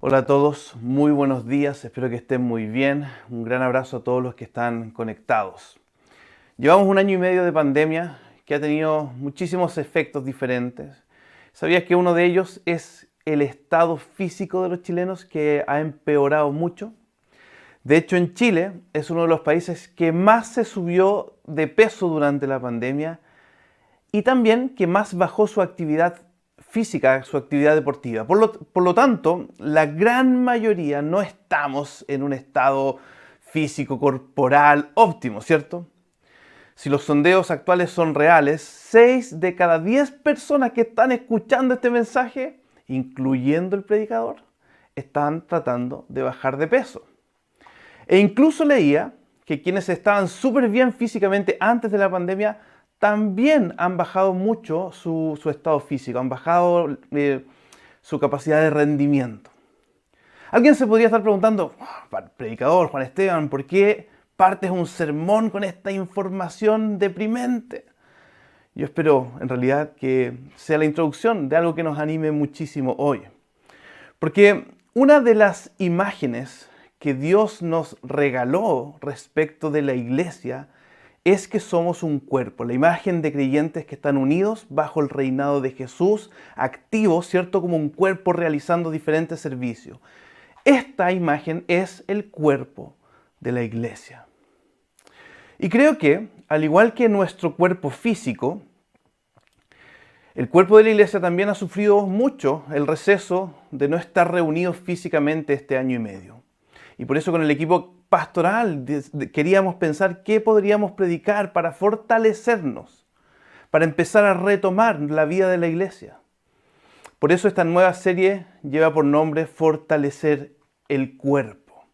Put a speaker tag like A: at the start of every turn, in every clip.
A: Hola a todos, muy buenos días, espero que estén muy bien. Un gran abrazo a todos los que están conectados. Llevamos un año y medio de pandemia que ha tenido muchísimos efectos diferentes. ¿Sabías que uno de ellos es el estado físico de los chilenos que ha empeorado mucho? De hecho, en Chile es uno de los países que más se subió de peso durante la pandemia y también que más bajó su actividad física, su actividad deportiva. Por lo tanto, la gran mayoría no estamos en un estado físico corporal óptimo, ¿cierto? Si los sondeos actuales son reales, 6 de cada 10 personas que están escuchando este mensaje, incluyendo el predicador, están tratando de bajar de peso. E incluso leía que quienes estaban súper bien físicamente antes de la pandemia también han bajado mucho su estado físico, han bajado su capacidad de rendimiento. Alguien se podría estar preguntando, predicador Juan Esteban, ¿por qué partes un sermón con esta información deprimente? Yo espero en realidad que sea la introducción de algo que nos anime muchísimo hoy. Porque una de las imágenes que Dios nos regaló respecto de la iglesia es que somos un cuerpo, la imagen de creyentes que están unidos bajo el reinado de Jesús, activos, ¿cierto? Como un cuerpo realizando diferentes servicios. Esta imagen es el cuerpo de la iglesia. Y creo que, al igual que nuestro cuerpo físico, el cuerpo de la iglesia también ha sufrido mucho el receso de no estar reunidos físicamente este año y medio. Y por eso con el equipo pastoral queríamos pensar qué podríamos predicar para fortalecernos, para empezar a retomar la vida de la iglesia. Por eso esta nueva serie lleva por nombre Fortalecer el cuerpo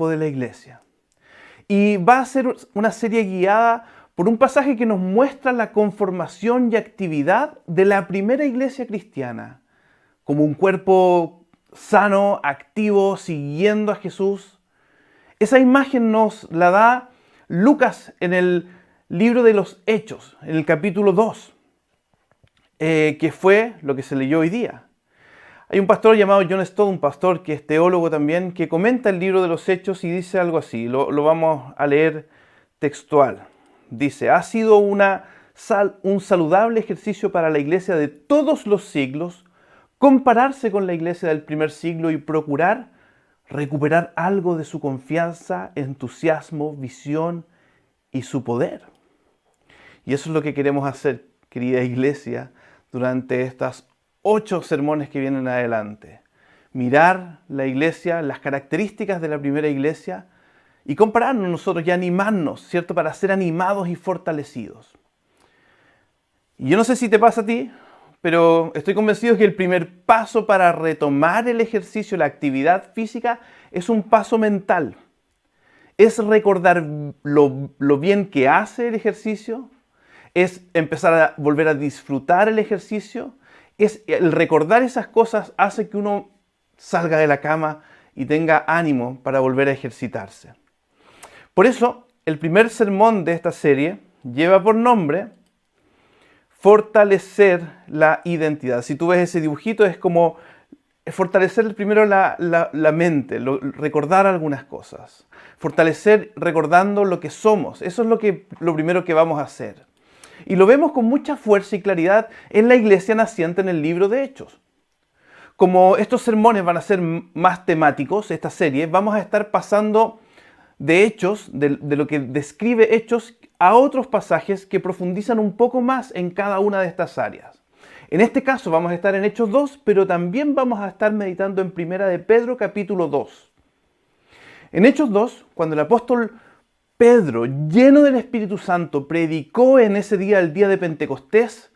A: de la iglesia. Y va a ser una serie guiada por un pasaje que nos muestra la conformación y actividad de la primera iglesia cristiana, como un cuerpo sano, activo, siguiendo a Jesús. Esa imagen nos la da Lucas en el libro de los Hechos, en el capítulo 2, que fue lo que se leyó hoy día. Hay un pastor llamado John Stott, un pastor que es teólogo también, que comenta el libro de los Hechos y dice algo así, lo vamos a leer textual. Dice, ha sido un saludable ejercicio para la iglesia de todos los siglos compararse con la iglesia del primer siglo y procurar recuperar algo de su confianza, entusiasmo, visión y su poder. Y eso es lo que queremos hacer, querida iglesia, durante estas 8 sermones que vienen adelante. Mirar la iglesia, las características de la primera iglesia y compararnos nosotros y animarnos, ¿cierto? Para ser animados y fortalecidos. Y yo no sé si te pasa a ti, pero estoy convencido que el primer paso para retomar el ejercicio, la actividad física, es un paso mental. Es recordar lo bien que hace el ejercicio, es empezar a volver a disfrutar el ejercicio, es el recordar esas cosas hace que uno salga de la cama y tenga ánimo para volver a ejercitarse. Por eso, el primer sermón de esta serie lleva por nombre Fortalecer la identidad. Si tú ves ese dibujito, es como fortalecer primero la mente, recordar algunas cosas. Fortalecer recordando lo que somos. Eso es lo primero que vamos a hacer. Y lo vemos con mucha fuerza y claridad en la iglesia naciente en el libro de Hechos. Como estos sermones van a ser más temáticos, esta serie, vamos a estar pasando de Hechos, de lo que describe Hechos, a otros pasajes que profundizan un poco más en cada una de estas áreas. En este caso vamos a estar en Hechos 2, pero también vamos a estar meditando en Primera de Pedro capítulo 2. En Hechos 2, cuando el apóstol Pedro, lleno del Espíritu Santo, predicó en ese día, el día de Pentecostés,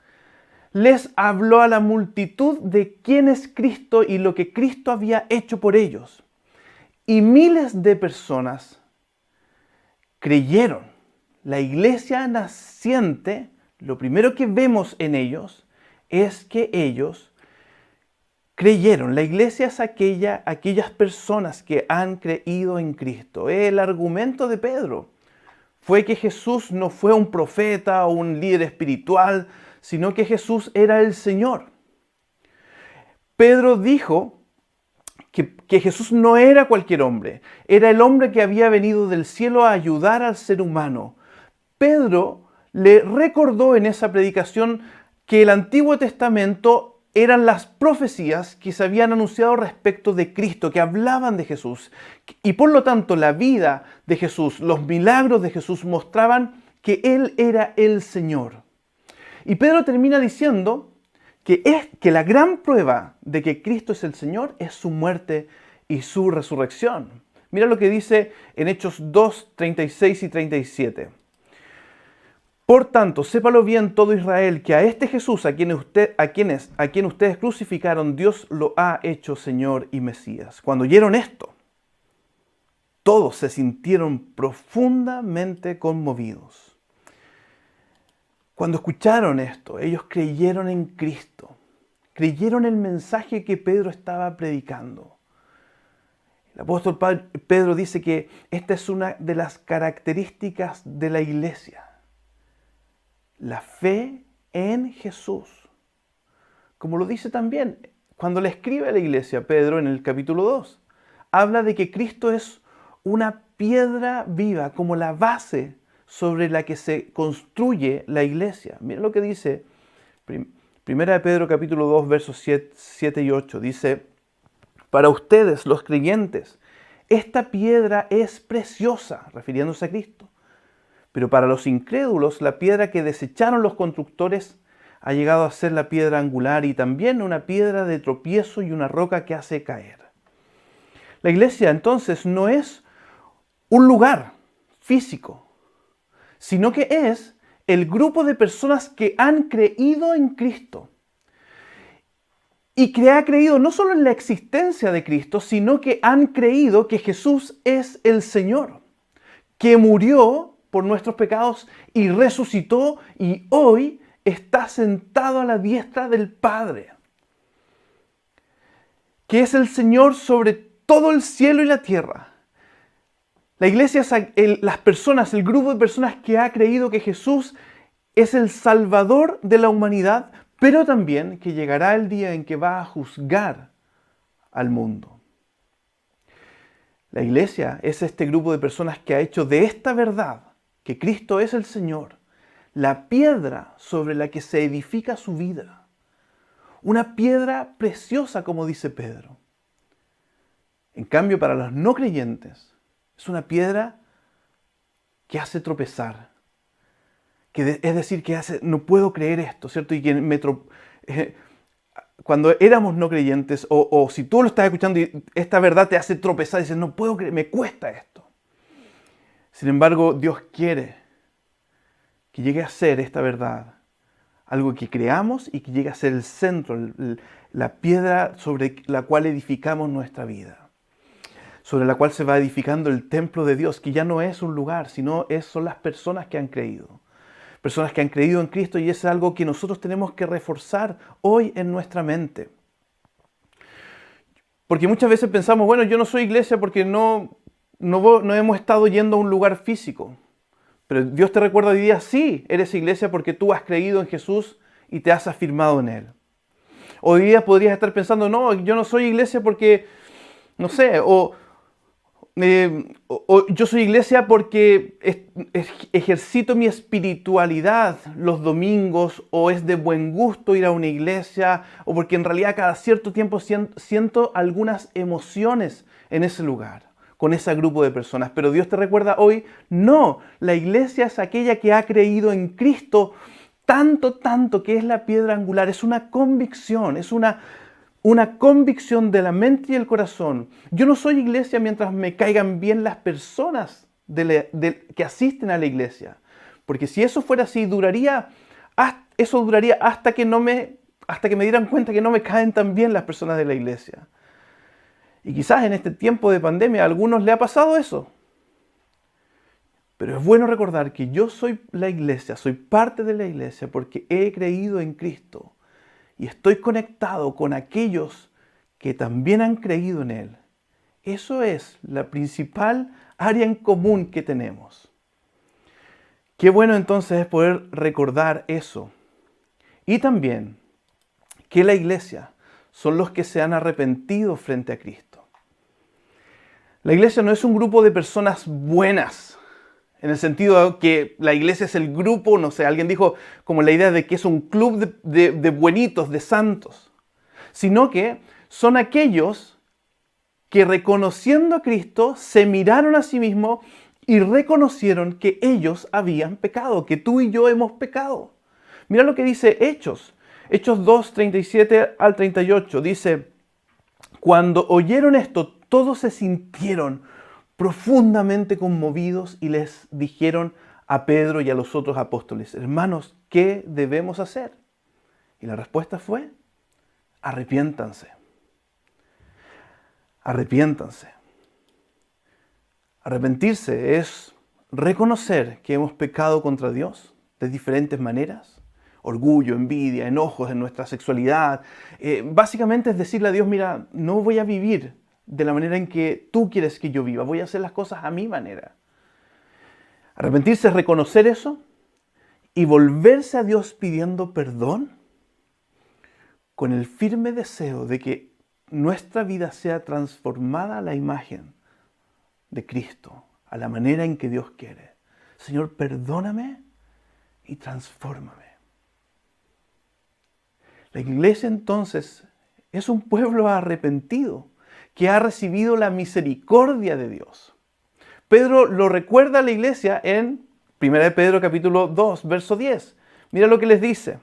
A: les habló a la multitud de quién es Cristo y lo que Cristo había hecho por ellos. Y miles de personas creyeron. La iglesia naciente, lo primero que vemos en ellos es que ellos creyeron. La iglesia es aquellas personas que han creído en Cristo. El argumento de Pedro fue que Jesús no fue un profeta o un líder espiritual, sino que Jesús era el Señor. Pedro dijo que Jesús no era cualquier hombre, era el hombre que había venido del cielo a ayudar al ser humano. Pedro le recordó en esa predicación que el Antiguo Testamento eran las profecías que se habían anunciado respecto de Cristo, que hablaban de Jesús. Y por lo tanto, la vida de Jesús, los milagros de Jesús mostraban que Él era el Señor. Y Pedro termina diciendo que la gran prueba de que Cristo es el Señor es su muerte y su resurrección. Mira lo que dice en Hechos 2, 36 y 37. Por tanto, sépalo bien todo Israel, que a este Jesús, a quien ustedes crucificaron, Dios lo ha hecho Señor y Mesías. Cuando oyeron esto, todos se sintieron profundamente conmovidos. Cuando escucharon esto, ellos creyeron en Cristo, creyeron el mensaje que Pedro estaba predicando. El apóstol Pedro dice que esta es una de las características de la iglesia. La fe en Jesús. Como lo dice también cuando le escribe a la iglesia Pedro en el capítulo 2. Habla de que Cristo es una piedra viva, como la base sobre la que se construye la iglesia. Mira lo que dice Primera de Pedro capítulo 2, versos 7 y 8. Dice, para ustedes, los creyentes, esta piedra es preciosa, refiriéndose a Cristo. Pero para los incrédulos, la piedra que desecharon los constructores ha llegado a ser la piedra angular y también una piedra de tropiezo y una roca que hace caer. La iglesia entonces no es un lugar físico, sino que es el grupo de personas que han creído en Cristo. Y que ha creído no solo en la existencia de Cristo, sino que han creído que Jesús es el Señor, que murió por nuestros pecados y resucitó y hoy está sentado a la diestra del Padre, que es el Señor sobre todo el cielo y la tierra. La iglesia es las personas, el grupo de personas que ha creído que Jesús es el Salvador de la humanidad, pero también que llegará el día en que va a juzgar al mundo. La iglesia es este grupo de personas que ha hecho de esta verdad, que Cristo es el Señor, la piedra sobre la que se edifica su vida. Una piedra preciosa, como dice Pedro. En cambio, para los no creyentes, es una piedra que hace tropezar. Es decir, que hace, no puedo creer esto, ¿cierto? Y que cuando éramos no creyentes, o si tú lo estás escuchando y esta verdad te hace tropezar, dices, no puedo creer, me cuesta esto. Sin embargo, Dios quiere que llegue a ser esta verdad algo que creamos y que llegue a ser el centro, la piedra sobre la cual edificamos nuestra vida, sobre la cual se va edificando el templo de Dios, que ya no es un lugar, sino son las personas que han creído. Personas que han creído en Cristo, y es algo que nosotros tenemos que reforzar hoy en nuestra mente. Porque muchas veces pensamos, bueno, yo no soy iglesia porque no hemos estado yendo a un lugar físico. Pero Dios te recuerda hoy día, sí, eres iglesia porque tú has creído en Jesús y te has afirmado en Él. Hoy día podrías estar pensando, no, yo no soy iglesia porque, no sé, o yo soy iglesia porque ejercito mi espiritualidad los domingos, o es de buen gusto ir a una iglesia, o porque en realidad cada cierto tiempo siento algunas emociones en ese lugar, con ese grupo de personas. Pero Dios te recuerda hoy, no, la iglesia es aquella que ha creído en Cristo tanto que es la piedra angular, es una convicción, es una convicción de la mente y el corazón. Yo no soy iglesia mientras me caigan bien las personas que asisten a la iglesia. Porque si eso fuera así, eso duraría hasta que me dieran cuenta que no me caen tan bien las personas de la iglesia. Y quizás en este tiempo de pandemia a algunos le ha pasado eso. Pero es bueno recordar que yo soy la iglesia, soy parte de la iglesia porque he creído en Cristo. Y estoy conectado con aquellos que también han creído en Él. Eso es la principal área en común que tenemos. Qué bueno entonces es poder recordar eso. Y también que la iglesia son los que se han arrepentido frente a Cristo. La iglesia no es un grupo de personas buenas, en el sentido de que la iglesia es el grupo, no sé, alguien dijo como la idea de que es un club de buenitos, de santos, sino que son aquellos que reconociendo a Cristo se miraron a sí mismos y reconocieron que ellos habían pecado, que tú y yo hemos pecado. Mira lo que dice Hechos. Hechos 2, 37 al 38. Dice, cuando oyeron esto, todos se sintieron profundamente conmovidos y les dijeron a Pedro y a los otros apóstoles, hermanos, ¿qué debemos hacer? Y la respuesta fue, arrepiéntanse. Arrepiéntanse. Arrepentirse es reconocer que hemos pecado contra Dios de diferentes maneras. Orgullo, envidia, enojos en nuestra sexualidad. Básicamente es decirle a Dios, mira, no voy a vivir de la manera en que tú quieres que yo viva. Voy a hacer las cosas a mi manera. Arrepentirse es reconocer eso y volverse a Dios pidiendo perdón con el firme deseo de que nuestra vida sea transformada a la imagen de Cristo, a la manera en que Dios quiere. Señor, perdóname y transfórmame. La iglesia entonces es un pueblo arrepentido que ha recibido la misericordia de Dios. Pedro lo recuerda a la iglesia en 1 Pedro capítulo 2, verso 10. Mira lo que les dice.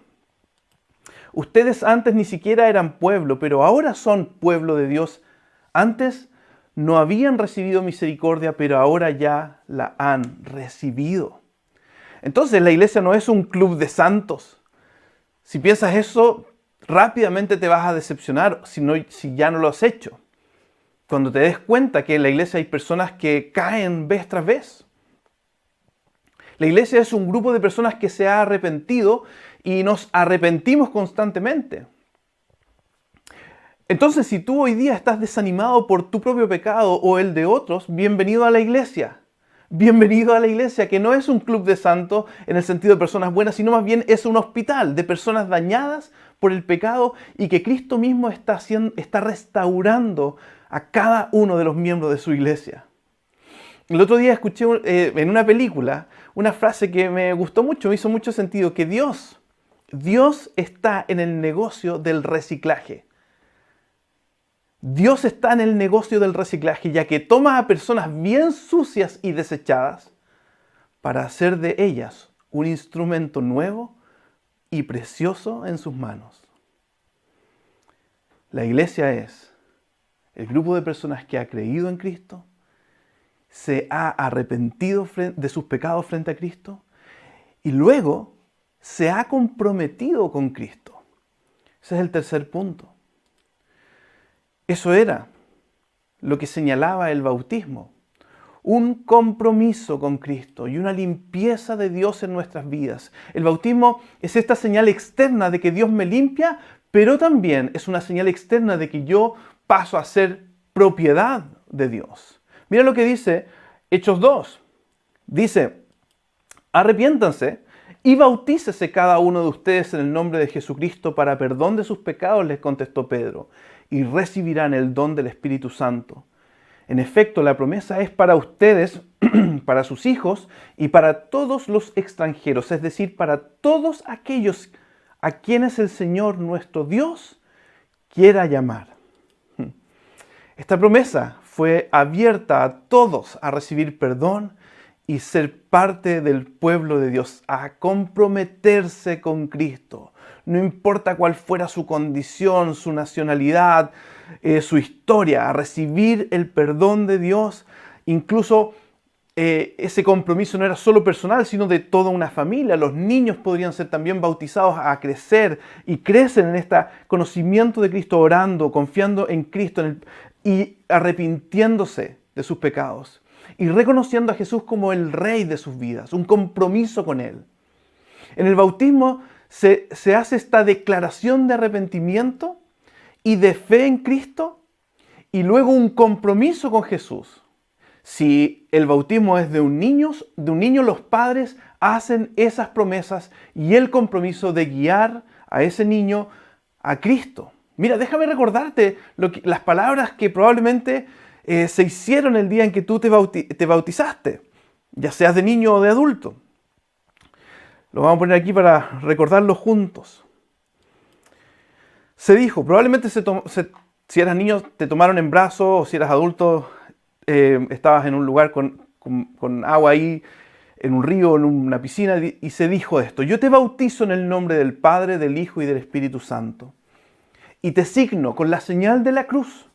A: Ustedes antes ni siquiera eran pueblo, pero ahora son pueblo de Dios. Antes no habían recibido misericordia, pero ahora ya la han recibido. Entonces la iglesia no es un club de santos. Si piensas eso, rápidamente te vas a decepcionar si ya no lo has hecho. Cuando te des cuenta que en la iglesia hay personas que caen vez tras vez. La iglesia es un grupo de personas que se ha arrepentido y nos arrepentimos constantemente. Entonces, si tú hoy día estás desanimado por tu propio pecado o el de otros, bienvenido a la iglesia. Bienvenido a la iglesia, que no es un club de santos en el sentido de personas buenas, sino más bien es un hospital de personas dañadas por el pecado y que Cristo mismo está restaurando a cada uno de los miembros de su iglesia. El otro día escuché en una película una frase que me gustó mucho, me hizo mucho sentido, que Dios está en el negocio del reciclaje. Dios está en el negocio del reciclaje, ya que toma a personas bien sucias y desechadas para hacer de ellas un instrumento nuevo y precioso en sus manos. La iglesia es el grupo de personas que ha creído en Cristo, se ha arrepentido de sus pecados frente a Cristo y luego se ha comprometido con Cristo. Ese es el tercer punto. Eso era lo que señalaba el bautismo. Un compromiso con Cristo y una limpieza de Dios en nuestras vidas. El bautismo es esta señal externa de que Dios me limpia, pero también es una señal externa de que yo paso a ser propiedad de Dios. Mira lo que dice Hechos 2. Dice, arrepiéntanse y bautícese cada uno de ustedes en el nombre de Jesucristo para perdón de sus pecados, les contestó Pedro, y recibirán el don del Espíritu Santo. En efecto, la promesa es para ustedes, para sus hijos y para todos los extranjeros, es decir, para todos aquellos a quienes el Señor nuestro Dios quiera llamar. Esta promesa fue abierta a todos a recibir perdón y ser parte del pueblo de Dios, a comprometerse con Cristo. No importa cuál fuera su condición, su nacionalidad, su historia, a recibir el perdón de Dios. Incluso ese compromiso no era solo personal, sino de toda una familia. Los niños podrían ser también bautizados a crecer y crecen en este conocimiento de Cristo, orando, confiando en Cristo y arrepintiéndose de sus pecados y reconociendo a Jesús como el Rey de sus vidas, un compromiso con Él. En el bautismo se hace esta declaración de arrepentimiento y de fe en Cristo y luego un compromiso con Jesús. Si el bautismo es de un niño, los padres hacen esas promesas y el compromiso de guiar a ese niño a Cristo. Mira, déjame recordarte las palabras que probablemente se hicieron el día en que tú te bautizaste, ya seas de niño o de adulto. Lo vamos a poner aquí para recordarlo juntos. Se dijo, probablemente si eras niño te tomaron en brazos, o si eras adulto estabas en un lugar con agua ahí, en un río, en una piscina, y se dijo esto: yo te bautizo en el nombre del Padre, del Hijo y del Espíritu Santo, y te signo con la señal de la cruz,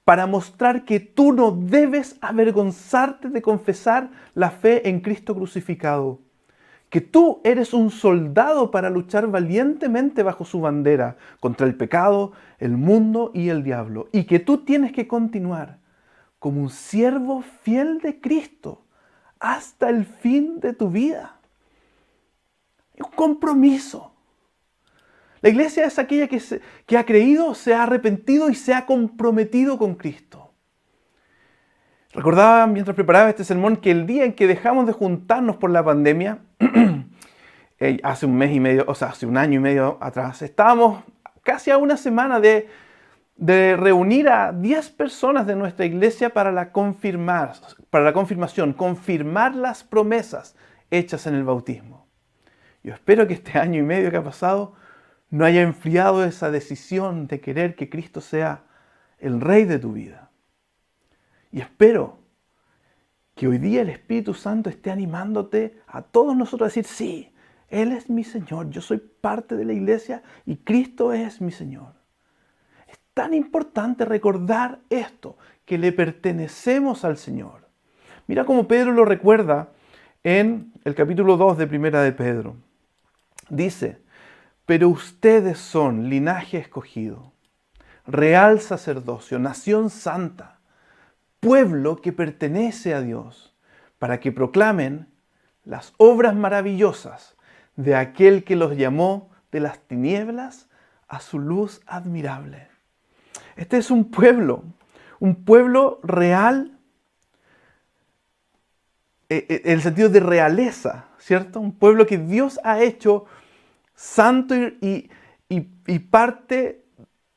A: para mostrar que tú no debes avergonzarte de confesar la fe en Cristo crucificado, que tú eres un soldado para luchar valientemente bajo su bandera contra el pecado, el mundo y el diablo, y que tú tienes que continuar como un siervo fiel de Cristo hasta el fin de tu vida. Es un compromiso. La iglesia es aquella que ha creído, se ha arrepentido y se ha comprometido con Cristo. Recordaba mientras preparaba este sermón que el día en que dejamos de juntarnos por la pandemia, hace un año y medio atrás, estábamos casi a una semana de reunir a 10 personas de nuestra iglesia para la confirmación, confirmar las promesas hechas en el bautismo. Yo espero que este año y medio que ha pasado no haya enfriado esa decisión de querer que Cristo sea el Rey de tu vida. Y espero que hoy día el Espíritu Santo esté animándote a todos nosotros a decir: sí, Él es mi Señor, yo soy parte de la iglesia y Cristo es mi Señor. Es tan importante recordar esto, que le pertenecemos al Señor. Mira cómo Pedro lo recuerda en el capítulo 2 de Primera de Pedro. Dice: pero ustedes son linaje escogido, real sacerdocio, nación santa, pueblo que pertenece a Dios, para que proclamen las obras maravillosas de aquel que los llamó de las tinieblas a su luz admirable. Este es un pueblo real, en el sentido de realeza, ¿cierto? Un pueblo que Dios ha hecho santo y parte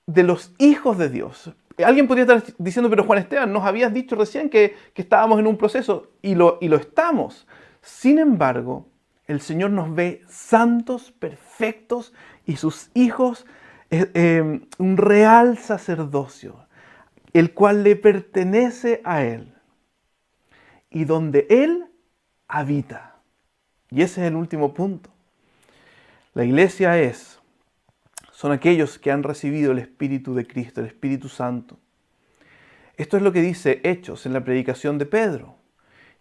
A: de los hijos de Dios. Alguien podría estar diciendo: pero Juan Esteban, nos habías dicho recién que estábamos en un proceso, y lo estamos. Sin embargo, el Señor nos ve santos, perfectos, y sus hijos, un real sacerdocio, el cual le pertenece a Él, y donde Él habita. Y ese es el último punto. La iglesia son aquellos que han recibido el Espíritu de Cristo, el Espíritu Santo. Esto es lo que dice Hechos en la predicación de Pedro.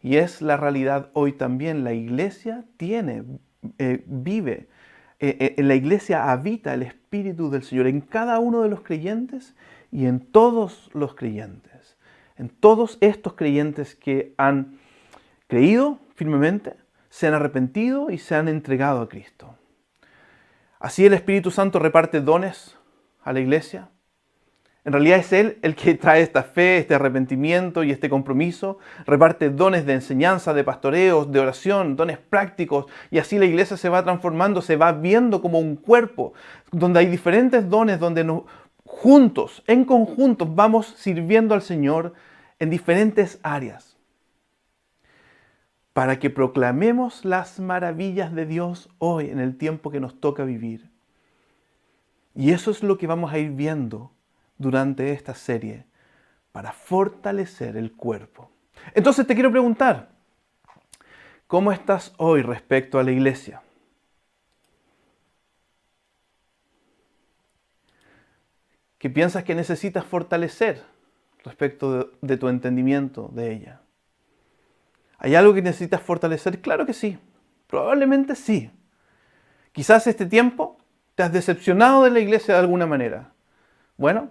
A: Y es la realidad hoy también. La iglesia vive, en la iglesia habita el Espíritu del Señor en cada uno de los creyentes y en todos los creyentes. En todos estos creyentes que han creído firmemente, se han arrepentido y se han entregado a Cristo. Así el Espíritu Santo reparte dones a la iglesia. En realidad es Él el que trae esta fe, este arrepentimiento y este compromiso. Reparte dones de enseñanza, de pastoreos, de oración, dones prácticos. Y así la iglesia se va transformando, se va viendo como un cuerpo, donde hay diferentes dones, donde juntos, en conjunto, vamos sirviendo al Señor en diferentes áreas, para que proclamemos las maravillas de Dios hoy, en el tiempo que nos toca vivir. Y eso es lo que vamos a ir viendo durante esta serie, para fortalecer el cuerpo. Entonces te quiero preguntar: ¿cómo estás hoy respecto a la iglesia? ¿Qué piensas que necesitas fortalecer respecto de tu entendimiento de ella? ¿Hay algo que necesitas fortalecer? Claro que sí, probablemente sí. Quizás este tiempo te has decepcionado de la iglesia de alguna manera. Bueno,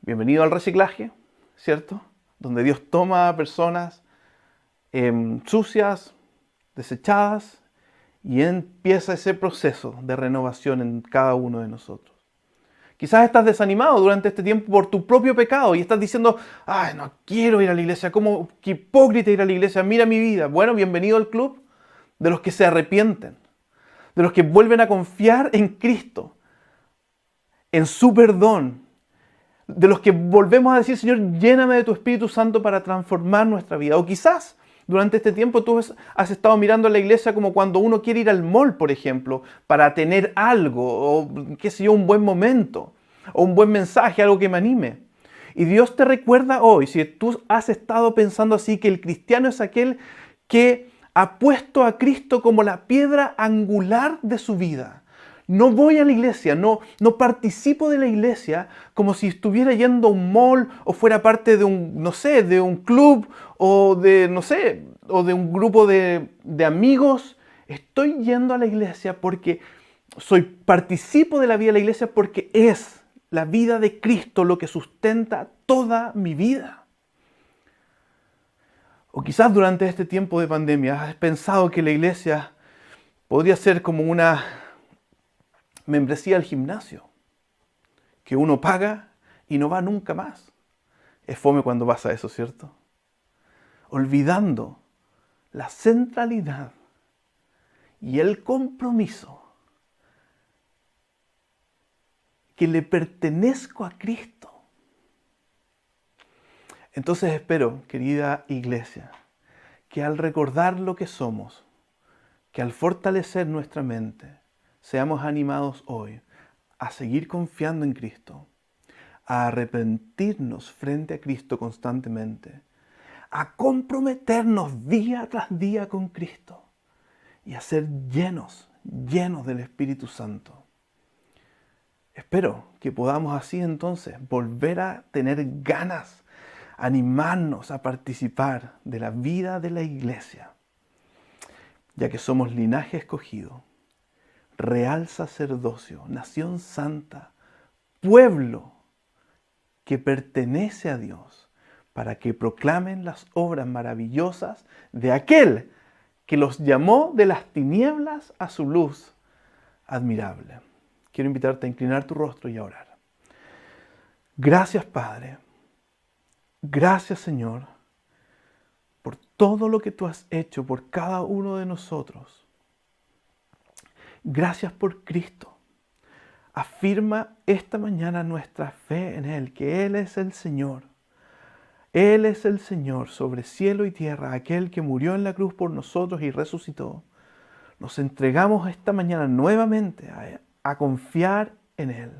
A: bienvenido al reciclaje, ¿cierto? Donde Dios toma a personas sucias, desechadas, y empieza ese proceso de renovación en cada uno de nosotros. Quizás estás desanimado durante este tiempo por tu propio pecado y estás diciendo: ay, no quiero ir a la iglesia, qué hipócrita ir a la iglesia, mira mi vida. Bueno, bienvenido al club de los que se arrepienten, de los que vuelven a confiar en Cristo, en su perdón, de los que volvemos a decir, Señor, lléname de tu Espíritu Santo para transformar nuestra vida. O quizás durante este tiempo tú has estado mirando a la iglesia como cuando uno quiere ir al mall, por ejemplo, para tener algo, o qué sé yo, un buen momento, o un buen mensaje, algo que me anime. Y Dios te recuerda hoy, si tú has estado pensando así, que el cristiano es aquel que ha puesto a Cristo como la piedra angular de su vida. No voy a la iglesia, no participo de la iglesia como si estuviera yendo a un mall o fuera parte de un, no sé, de un club o de, no sé, o de un grupo de amigos. Estoy yendo a la iglesia porque participo de la vida de la iglesia porque es la vida de Cristo lo que sustenta toda mi vida. O quizás durante este tiempo de pandemia has pensado que la iglesia podría ser como una membresía al gimnasio, que uno paga y no va nunca más. Es fome cuando pasa eso, ¿cierto? Olvidando la centralidad y el compromiso que le pertenezco a Cristo. Entonces espero, querida iglesia, que al recordar lo que somos, que al fortalecer nuestra mente, seamos animados hoy a seguir confiando en Cristo, a arrepentirnos frente a Cristo constantemente, a comprometernos día tras día con Cristo y a ser llenos del Espíritu Santo. Espero que podamos así entonces volver a tener ganas, animarnos a participar de la vida de la iglesia, ya que somos linaje escogido, real sacerdocio, nación santa, pueblo que pertenece a Dios, para que proclamen las obras maravillosas de aquel que los llamó de las tinieblas a su luz admirable. Quiero invitarte a inclinar tu rostro y a orar. Gracias, Padre. Gracias, Señor, por todo lo que tú has hecho por cada uno de nosotros. Gracias por Cristo. Afirma esta mañana nuestra fe en Él, que Él es el Señor. Él es el Señor sobre cielo y tierra, aquel que murió en la cruz por nosotros y resucitó. Nos entregamos esta mañana nuevamente a confiar en Él.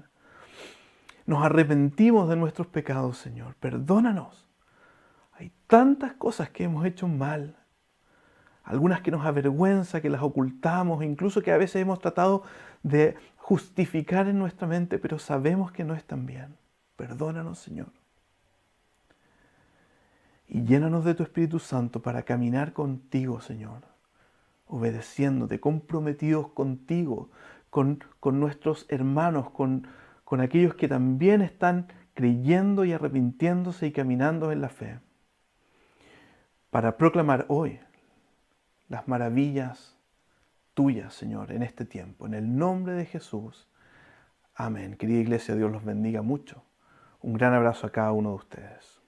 A: Nos arrepentimos de nuestros pecados, Señor. Perdónanos. Hay tantas cosas que hemos hecho mal. Algunas que nos avergüenza, que las ocultamos, incluso que a veces hemos tratado de justificar en nuestra mente, pero sabemos que no están bien. Perdónanos, Señor. Y llénanos de tu Espíritu Santo para caminar contigo, Señor, obedeciéndote, comprometidos contigo, con nuestros hermanos, con aquellos que también están creyendo y arrepintiéndose y caminando en la fe, para proclamar hoy las maravillas tuyas, Señor, en este tiempo. En el nombre de Jesús. Amén. Querida iglesia, Dios los bendiga mucho. Un gran abrazo a cada uno de ustedes.